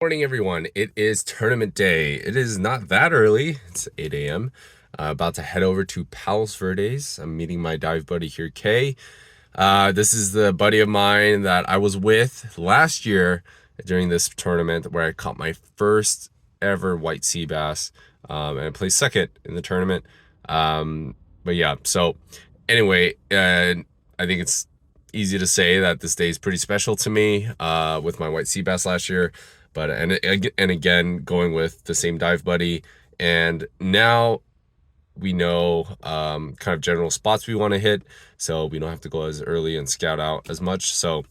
Morning, everyone. It is tournament day. It is not that early. It's 8 a.m. About to head over to Palos Verdes. I'm meeting my dive buddy here, Kay. This is the buddy of mine that I was with last year during this tournament where I caught my first ever white sea bass, and I placed second in the tournament. But yeah, so anyway, I think it's easy to say that this day is pretty special to me with my white sea bass last year. But and again, going with the same dive buddy, and now we know kind of general spots we want to hit, so we don't have to go as early and scout out as much. So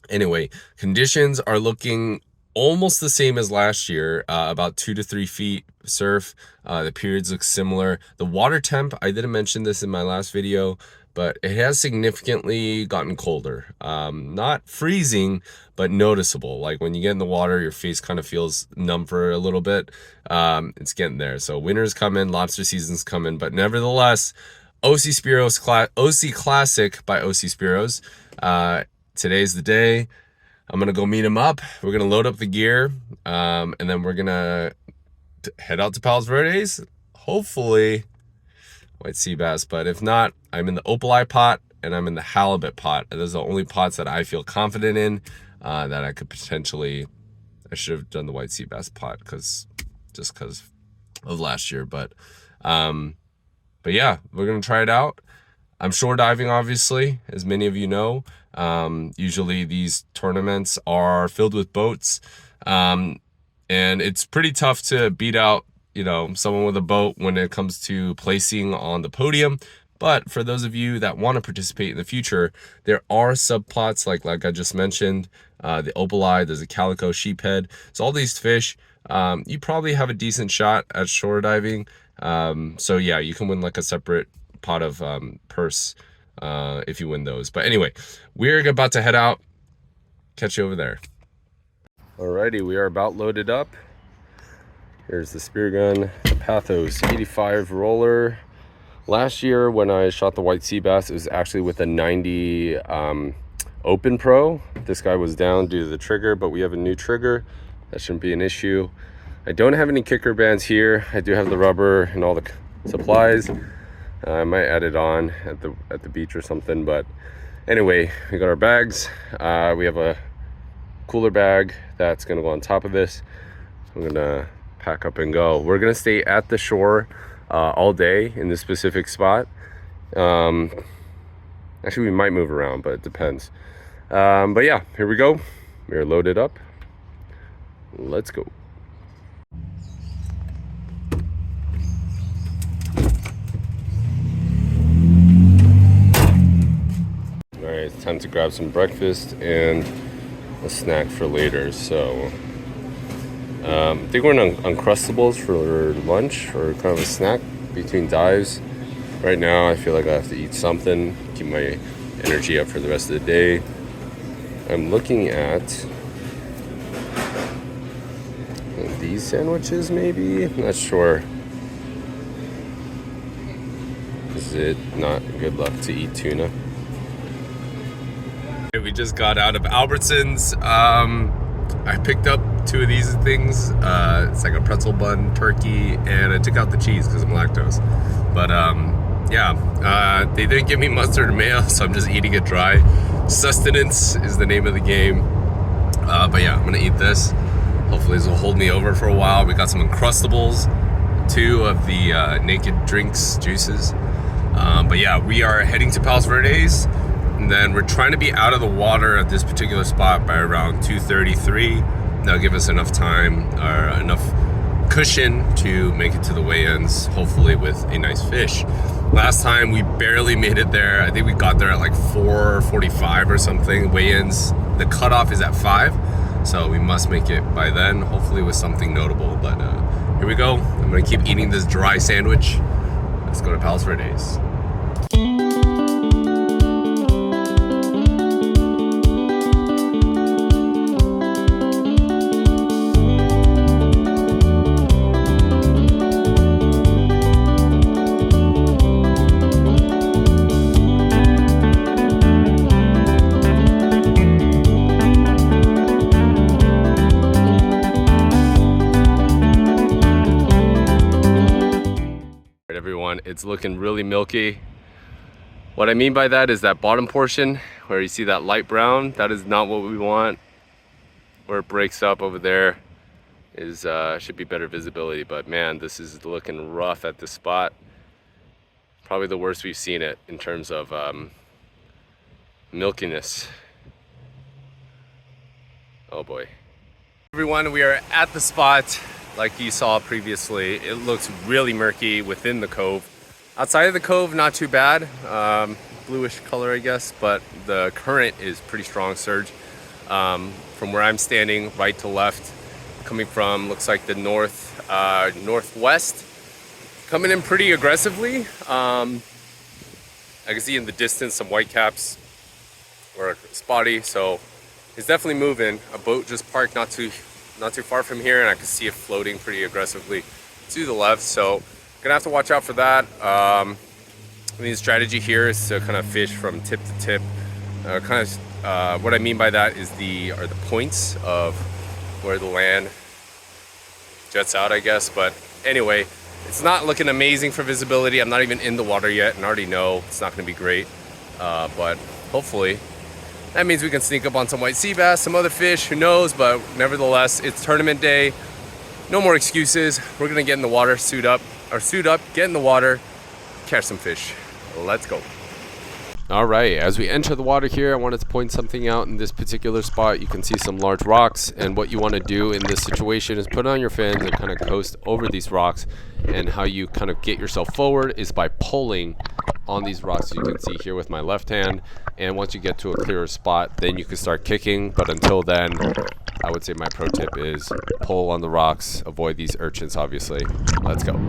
anyway, conditions are looking almost the same as last year, about 2 to 3 feet surf. The periods look similar. The water temp, I didn't mention this in my last video, but it has significantly gotten colder. Not freezing, but noticeable. Like when you get in the water, your face kind of feels numb for a little bit. It's getting there. So winter's coming, lobster season's coming, but nevertheless, OC Spearos OC Classic by OC Spearos. Today's the day. I'm gonna go meet him up. We're gonna load up the gear, and then we're gonna head out to Palos Verdes. Hopefully white sea bass, but if not, I'm in the Opaleye pot and I'm in the halibut pot. Those are the only pots that I feel confident in, that I could potentially. I should have done the white sea bass pot just because of last year, but yeah, we're gonna try it out. I'm shore diving, obviously, as many of you know. Usually these tournaments are filled with boats, and it's pretty tough to beat out, you know, someone with a boat when it comes to placing on the podium. But for those of you that want to participate in the future, there are subplots like I just mentioned, the Opaleye, there's a calico sheephead. So all these fish, you probably have a decent shot at shore diving. So yeah, you can win like a separate pot of purse if you win those. But anyway, we're about to head out. Catch you over there. Alrighty, we are about loaded up. Here's the spear gun, the Pathos 85 roller. Last year when I shot the white sea bass, it was actually with a 90 Open Pro. This guy was down due to the trigger, but we have a new trigger. That shouldn't be an issue. I don't have any kicker bands here. I do have the rubber and all the supplies. I might add it on at the beach or something, but anyway, we got our bags. We have a cooler bag that's gonna go on top of this. I'm gonna pack up and go. We're gonna stay at the shore all day in this specific spot. Actually, we might move around, but it depends. But yeah, here we go. We're loaded up. Let's go. All right, it's time to grab some breakfast and a snack for later. So I think we're on Uncrustables for lunch, or kind of a snack between dives. Right now, I feel like I have to eat something, keep my energy up for the rest of the day. I'm looking at these sandwiches, maybe? I'm not sure. Is it not good luck to eat tuna? We just got out of Albertsons. I picked up 2 of these things. It's like a pretzel bun, turkey, and I took out the cheese because I'm lactose. But yeah, they didn't give me mustard or mayo, so I'm just eating it dry. Sustenance is the name of the game. But yeah, I'm gonna eat this. Hopefully this will hold me over for a while. We got some Uncrustables, 2 of the naked drinks, juices. But yeah, we are heading to Palos Verdes. And then we're trying to be out of the water at this particular spot by around 2:33. That'll give us enough time or enough cushion to make it to the weigh-ins, hopefully with a nice fish. Last time we barely made it there. I think we got there at like 4:45 or something. Weigh-ins, the cutoff is at 5, so we must make it by then, hopefully with something notable. But here we go. I'm gonna keep eating this dry sandwich. Let's go to Palos Verdes. It's looking really milky. What I mean by that is that bottom portion where you see that light brown, that is not what we want. Where it breaks up over there is should be better visibility, but man, this is looking rough at this spot. Probably the worst we've seen it in terms of milkiness. Oh boy. Everyone, we are at the spot like you saw previously. It looks really murky within the cove. Outside of the cove, not too bad. Bluish color, I guess, but the current is pretty strong surge. From where I'm standing, right to left, coming from, looks like the northwest, coming in pretty aggressively. I can see in the distance some white caps or spotty, so it's definitely moving. A boat just parked not too far from here, and I can see it floating pretty aggressively to the left, so gonna have to watch out for that. I mean, the strategy here is to kind of fish from tip to tip. What I mean by that is the points of where the land jets out, I guess. But anyway, it's not looking amazing for visibility. I'm not even in the water yet, and I already know it's not going to be great. But hopefully, that means we can sneak up on some white sea bass, some other fish. Who knows? But nevertheless, it's tournament day. No more excuses. We're gonna get in the water, suit up, get in the water, catch some fish. Let's go. All right, as we enter the water here, I wanted to point something out in this particular spot. You can see some large rocks, and what you want to do in this situation is put on your fins and kind of coast over these rocks. And how you kind of get yourself forward is by pulling on these rocks, as you can see here with my left hand. And once you get to a clearer spot, then you can start kicking. But until then, I would say my pro tip is pull on the rocks, avoid these urchins, obviously. Let's go.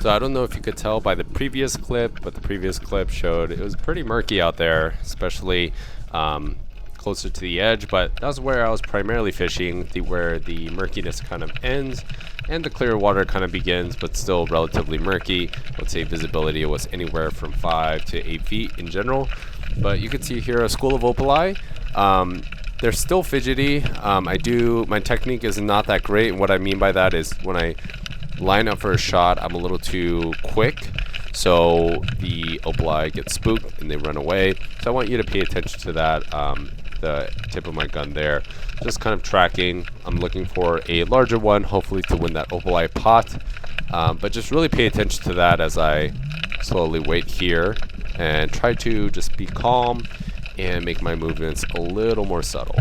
So I don't know if you could tell by the previous clip, but the previous clip showed it was pretty murky out there, especially closer to the edge, but that was where I was primarily fishing, where the murkiness kind of ends and the clear water kind of begins, but still relatively murky. Let's say visibility was anywhere from 5 to 8 feet in general. But you can see here a school of opaleye. They're still fidgety. My technique is not that great, and what I mean by that is when I line up for a shot, I'm a little too quick, so the opaleye get spooked and they run away. So I want you to pay attention to that, the tip of my gun there, just kind of tracking. I'm looking for a larger one, hopefully to win that opaleye pot, but just really pay attention to that as I slowly wait here and try to just be calm and make my movements a little more subtle.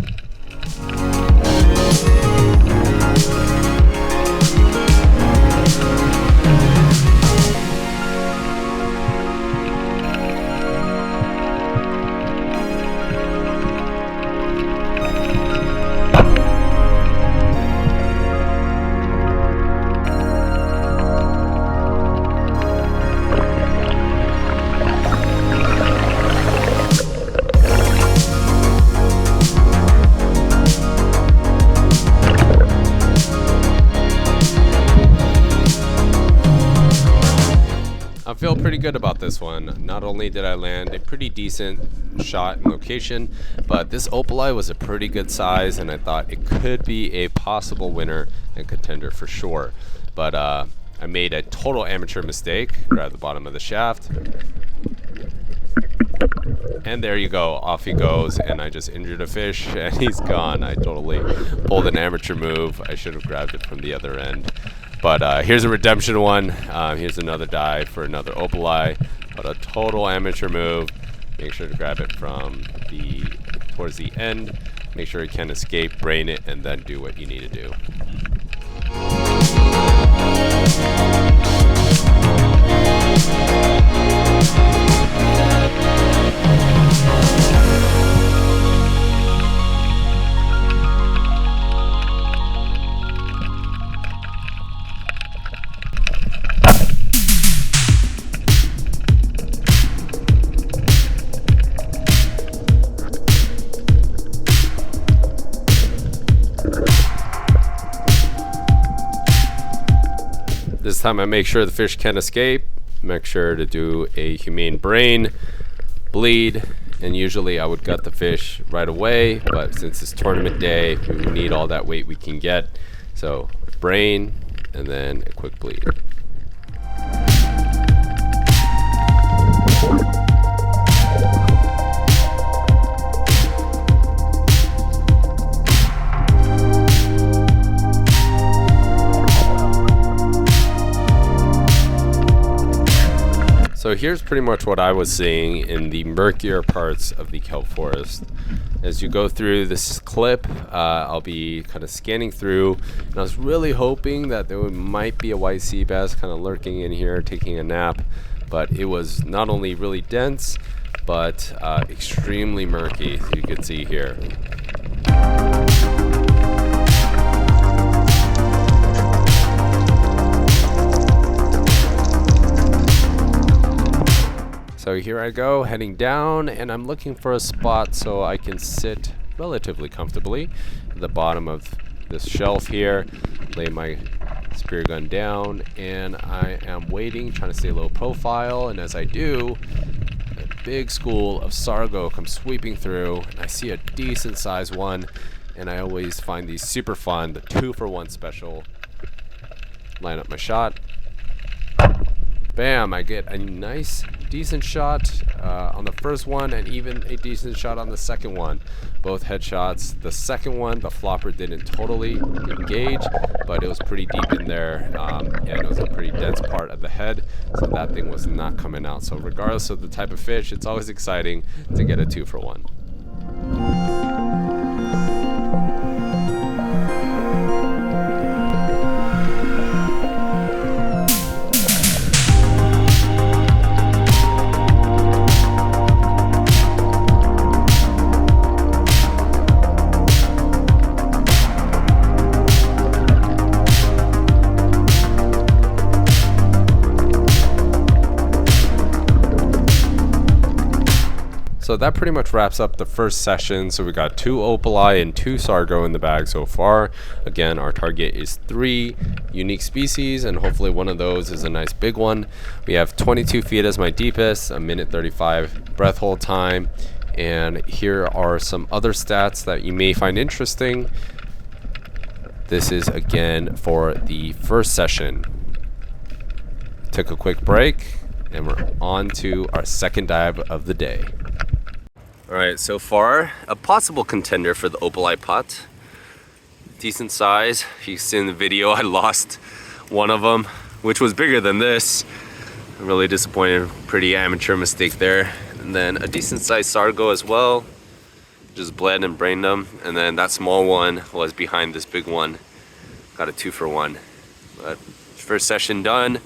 I feel pretty good about this one. Not only did I land a pretty decent shot and location, but this opaleye was a pretty good size, and I thought it could be a possible winner and contender for sure. But I made a total amateur mistake. Grab the bottom of the shaft, and there you go, off he goes, and I just injured a fish and he's gone. I totally pulled an amateur move. I should have grabbed it from the other end. But here's a redemption one. Here's another dive for another opaleye, but a total amateur move. Make sure to grab it from towards the end. Make sure it can escape, brain it, and then do what you need to do. This time I make sure the fish can escape, make sure to do a humane brain, bleed, and usually I would gut the fish right away, but since it's tournament day, we need all that weight we can get. So brain and then a quick bleed. So here's pretty much what I was seeing in the murkier parts of the kelp forest. As you go through this clip, I'll be kind of scanning through, and I was really hoping that there might be a white sea bass kind of lurking in here, taking a nap, but it was not only really dense, but extremely murky, as you can see here. So here I go, heading down, and I'm looking for a spot so I can sit relatively comfortably at the bottom of this shelf here, lay my spear gun down, and I am waiting, trying to stay low profile, and as I do, a big school of Sargo comes sweeping through, and I see a decent sized one, and I always find these super fun, the 2-for-1 special. Line up my shot. Bam, I get a nice, decent shot on the first one and even a decent shot on the second one. Both headshots. The second one, the flopper didn't totally engage, but it was pretty deep in there, and it was a pretty dense part of the head, so that thing was not coming out. So regardless of the type of fish, it's always exciting to get a 2-for-1. So that pretty much wraps up the first session. So we got 2 Opaleye and 2 Sargo in the bag so far. Again, our target is 3 unique species, and hopefully one of those is a nice big one. We have 22 feet as my deepest, a minute 35 breath hold time, and here are some other stats that you may find interesting. This is again for the first session. Took a quick break, and we're on to our second dive of the day. Alright, so far, a possible contender for the Opaleye pot. Decent size. If you see in the video, I lost one of them, which was bigger than this. I'm really disappointed. Pretty amateur mistake there. And then a decent sized Sargo as well. Just bled and brained them. And then that small one was behind this big one. Got a 2-for-1. But first session done.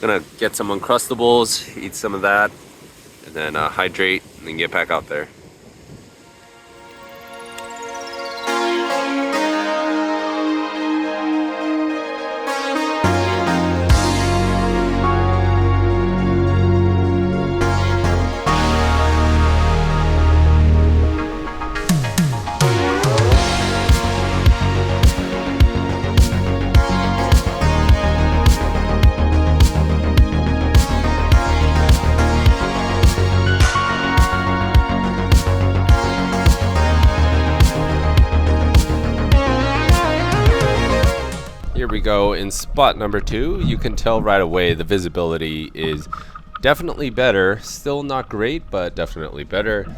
Gonna get some Uncrustables, eat some of that, and then hydrate, and then get back out there. Here we go in spot number 2. You can tell right away the visibility is definitely better. Still not great, but definitely better.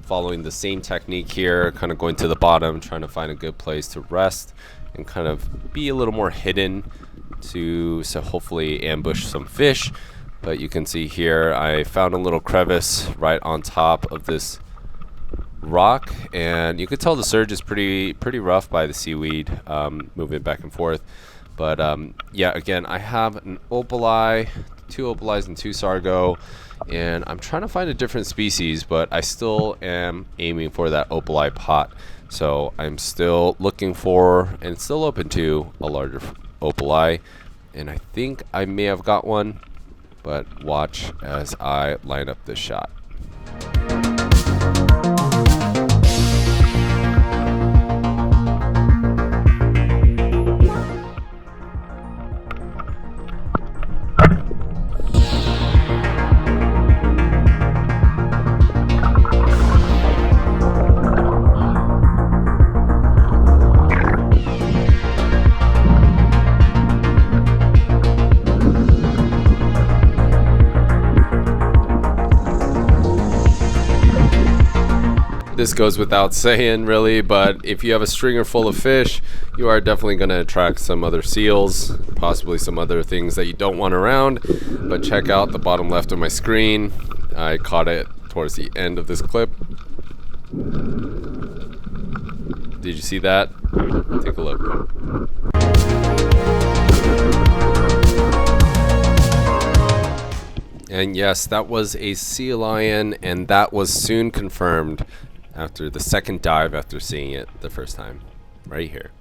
Following the same technique here, kind of going to the bottom, trying to find a good place to rest and kind of be a little more hidden to hopefully ambush some fish. But you can see here I found a little crevice right on top of this rock, and you could tell the surge is pretty rough by the seaweed, moving back and forth. But yeah, again, I have an Opaleye, 2 Opaleyes and 2 Sargo, and I'm trying to find a different species, but I still am aiming for that Opaleye pot. So I'm still looking for, and still open to, a larger Opaleye, and I think I may have got one, but watch as I line up this shot. This goes without saying, really, but if you have a stringer full of fish, you are definitely going to attract some other seals, possibly some other things that you don't want around. But check out the bottom left of my screen. I caught it towards the end of this clip. Did you see that? Take a look. And yes, that was a sea lion, and that was soon confirmed after the second dive after seeing it the first time, right here.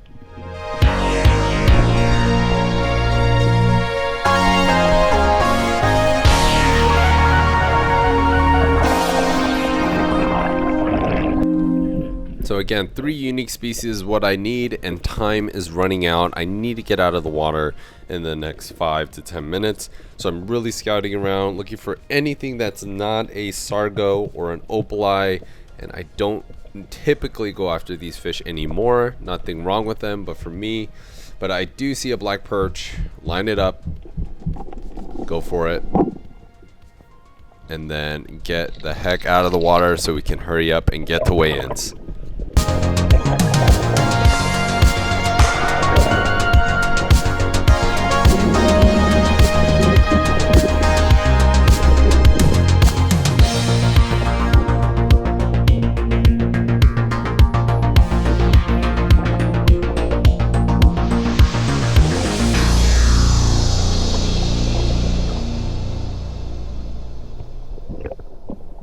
So again, 3 unique species is what I need, and time is running out. I need to get out of the water in the next 5 to 10 minutes. So I'm really scouting around, looking for anything that's not a Sargo or an Opaleye, and I don't typically go after these fish anymore. Nothing wrong with them, but for me. But I do see a black perch, line it up, go for it, and then get the heck out of the water so we can hurry up and get to weigh-ins.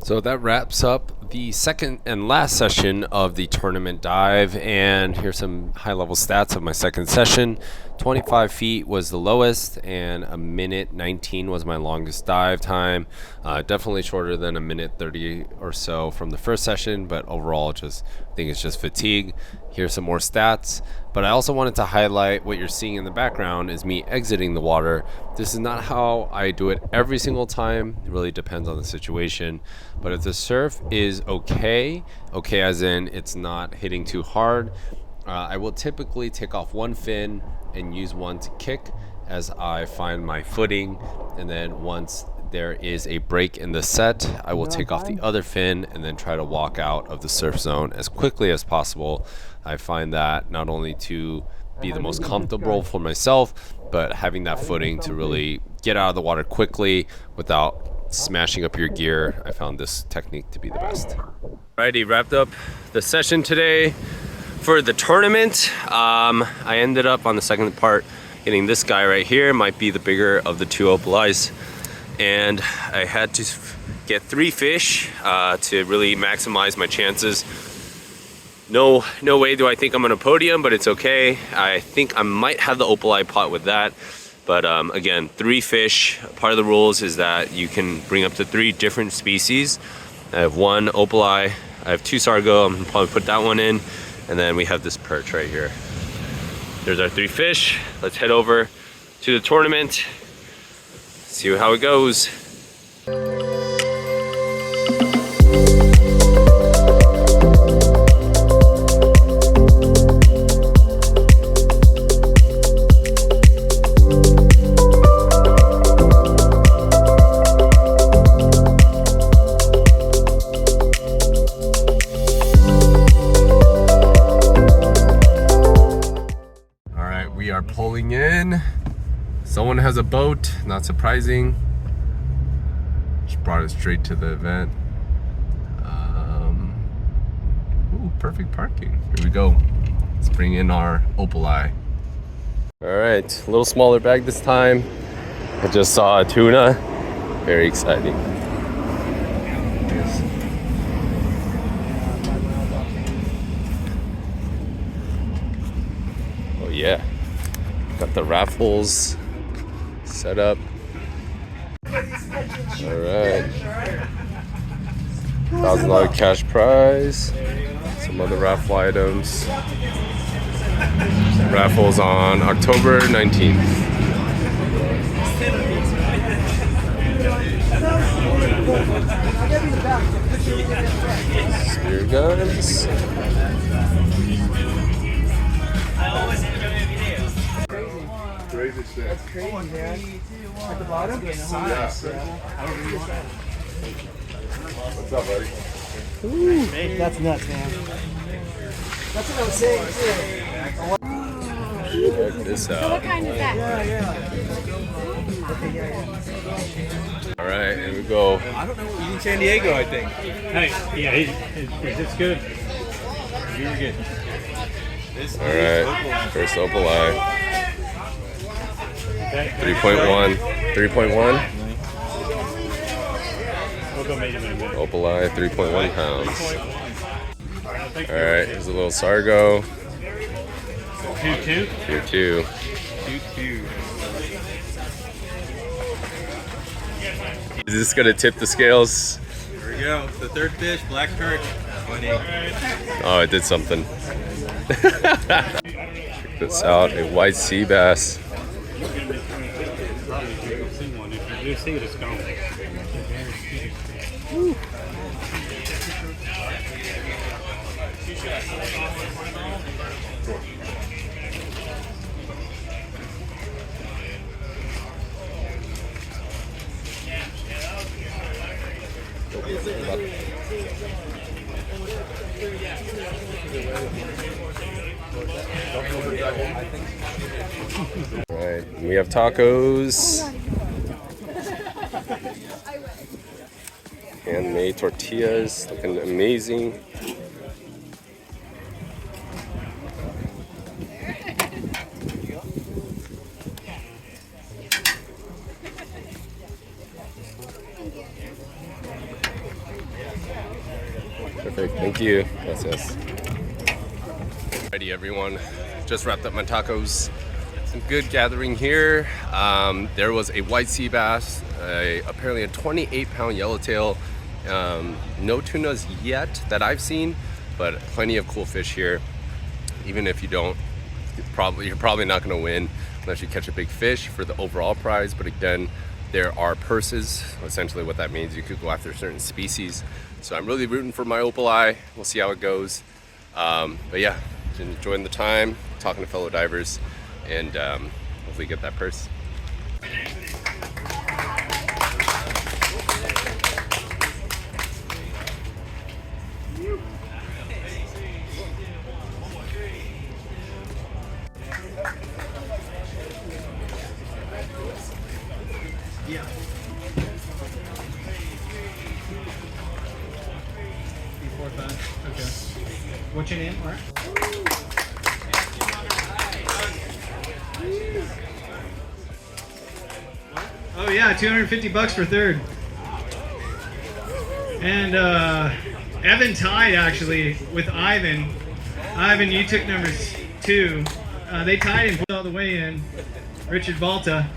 So that wraps up the second and last session of the tournament dive, and here's some high-level stats of my second session. 25 feet was the lowest, and a minute 19 was my longest dive time. Definitely shorter than a minute 30 or so from the first session, but overall I think it's just fatigue. Here's some more stats, but I also wanted to highlight what you're seeing in the background is me exiting the water. This is not how I do it every single time. It really depends on the situation, but if the surf is okay as in it's not hitting too hard, I will typically take off one fin and use one to kick as I find my footing, and then once there is a break in the set, I will take off the other fin and then try to walk out of the surf zone as quickly as possible. I find that not only to be the most comfortable for myself, but having that footing to really get out of the water quickly without smashing up your gear. I found this technique to be the best. Alrighty, wrapped up the session today for the tournament. I ended up on the second part getting this guy right here. Might be the bigger of the 2 Opaleyes, and I had to get 3 fish to really maximize my chances. No way do I think I'm gonna podium, but it's okay. I think I might have the Opaleye pot with that. But again, 3 fish. Part of the rules is that you can bring up to 3 different species. I have 1 Opaleye, I have 2 Sargo, I'm gonna probably put that one in, and then we have this perch right here. There's our 3 fish. Let's head over to the tournament, see how it goes. We are pulling in. Someone has a boat, not surprising. Just brought it straight to the event. Ooh, perfect parking. Here we go. Let's bring in our Opaleye. All right, a little smaller bag this time. I just saw a tuna. Very exciting. Yes. Oh yeah. Got the raffles set up. All right. $1,000 cash prize. Some other raffle items. Raffles on October 19th. Spear guns. That's crazy, man. At the bottom? Yeah. What's up, buddy? That's nuts, man. That's what I was saying too. Check this So what out. kind is that? All right, here we go. I don't know. He's in San Diego, I think. Hey, yeah, it's good. Really good. All right, first Opaleye. 3.1. 3.1. We'll go medium in a minute. Opaleye, 3.1 pounds. All right, here's a little Sargo. 2-2. Here too. 2-2. Is this gonna tip the scales? Here we go. The third fish, black perch. 20. Oh, it did something. Check this out, a white sea bass. See one. If you do see it, it's gone. All right, we have tacos. Handmade tortillas, looking amazing. Perfect, thank you. Gracias. Alrighty, everyone. Just wrapped up my tacos. Some good gathering here. There was a white sea bass, apparently a 28-pound yellowtail. No tunas yet that I've seen, but plenty of cool fish here. Even if you don't, you're probably not going to win unless you catch a big fish for the overall prize. But again, there are purses. Essentially what that means, you could go after certain species. So I'm really rooting for my Opaleye. We'll see how it goes. But yeah, enjoying the time, talking to fellow divers, and hopefully get that purse. Yeah. Okay. What's your name, Mark? Oh yeah, $250 for third. And Evan tied actually with Ivan. Ivan, you took number 2. They tied and put all the way in. Richard Balta,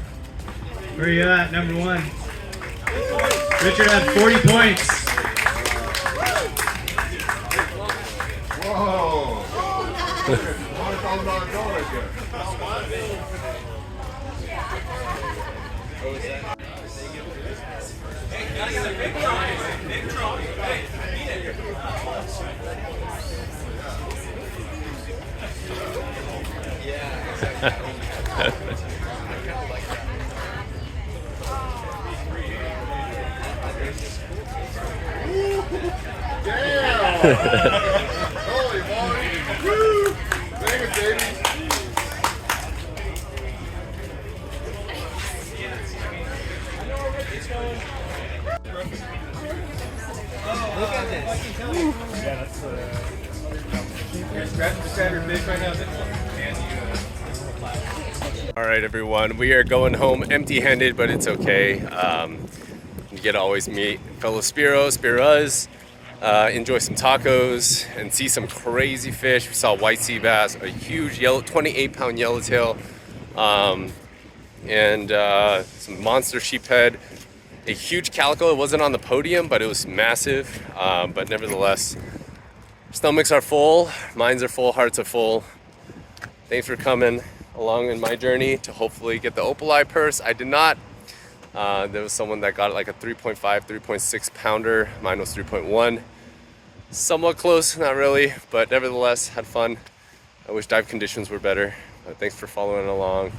where are you at? Number 1. Richard had 40 points. Whoa! $100,000 goal right there. Holy moly! Woo! Thank you, baby. Look at this. Yeah, that's You're scratching the standard fish right now. All right, everyone, we are going home empty-handed, but it's okay. You get to always meet fellow Spearos, enjoy some tacos, and see some crazy fish. We saw white sea bass, a huge 28-pound yellowtail, and some monster sheephead, a huge calico. It wasn't on the podium, but it was massive. But nevertheless, stomachs are full, minds are full, hearts are full. Thanks for coming along in my journey to hopefully get the Opaleye purse. I did not. There was someone that got like a 3.5, 3.6 pounder. Mine was 3.1. Somewhat close, not really, but nevertheless, had fun. I wish dive conditions were better. But thanks for following along.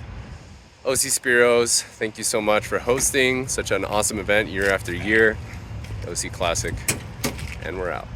OC Spearos, thank you so much for hosting such an awesome event year after year. OC Classic, and we're out.